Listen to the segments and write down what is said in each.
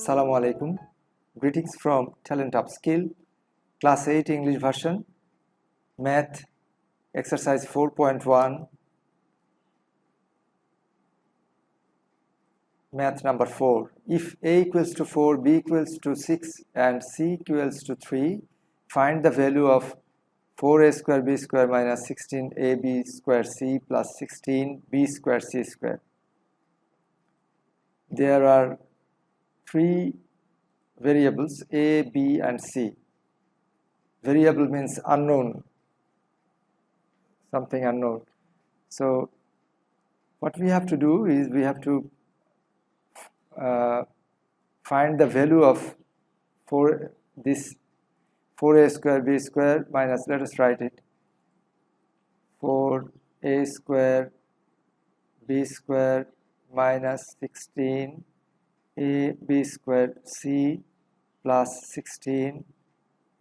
Assalamu alaikum. Greetings from Talent Upskill, Class 8 English version, Math, Exercise 4.1, Math number 4. If A equals to 4, B equals to 6, and C equals to 3, find the value of 4a square b square minus 16ab square c plus 16b square c square. There are three variables a, b, and c. Variable means unknown, something unknown. So what we have to do is we have to find the value of this 4a square b square minus, let us write it, 4a square b square minus 16 a b square c plus 16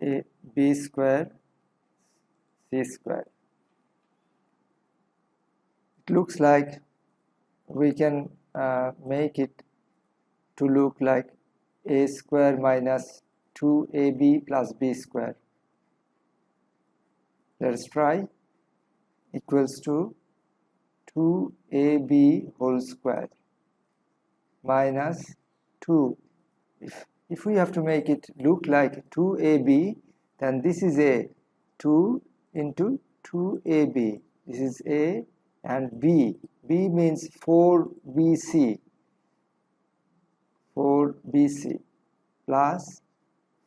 a b square c square. It looks like we can make it to look like a square minus 2ab plus b square. Let us try. Equals to 2ab whole square minus 2. If we have to make it look like 2ab, then this is a 2 into 2ab. This is a and b. b means 4bc. 4bc plus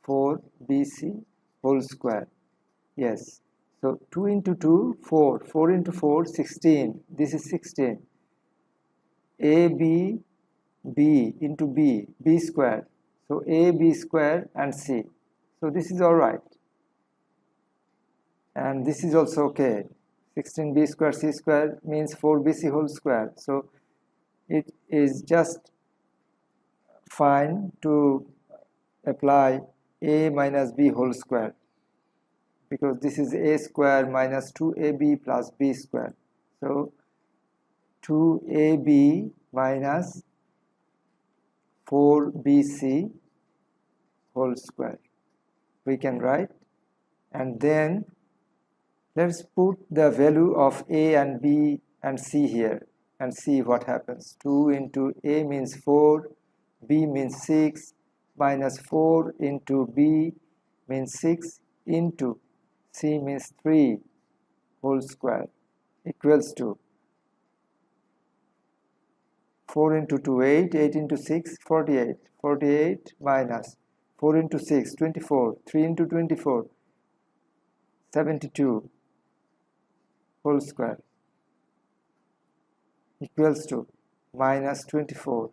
4bc whole square. Yes. So 2 into 2, 4. 4 into 4, 16. This is 16. ab b into b, b square. So a, b square and c. So this is all right. And this is also okay. 16b square c square means 4bc whole square. So it is just fine to apply a minus b whole square, because this is a square minus 2ab plus b square. So 2ab minus 4bc whole square we can write, and then let's put the value of a and b and c here and see what happens. 2 into a means 4, b means 6, minus 4 into b means 6 into c means 3 whole square equals to 4 into 2, 8, 8 into 6, 48, 48 minus 4 into 6, 24, 3 into 24, 72 whole square equals to minus 24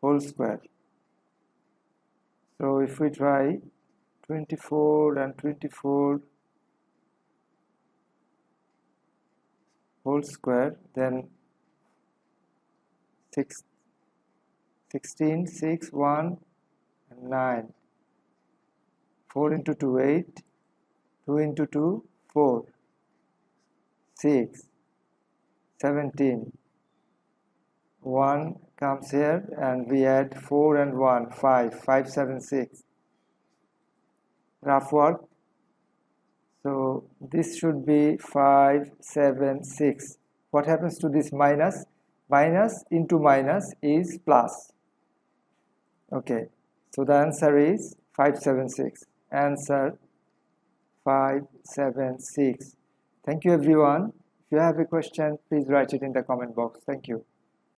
whole square. So if we try 24 and 24 whole square, then 16, 6, 1, and 9. 4 into 2, 8. 2 into 2, 4. 6. 17. 1 comes here and we add 4 and 1, 5. 5, 7, 6. Rough work. So this should be 5, 7, 6. What happens to this minus? Minus into minus is plus. Okay, so the answer is 576. Answer 576. Thank you everyone. If you have a question, please write it in the comment box. Thank you.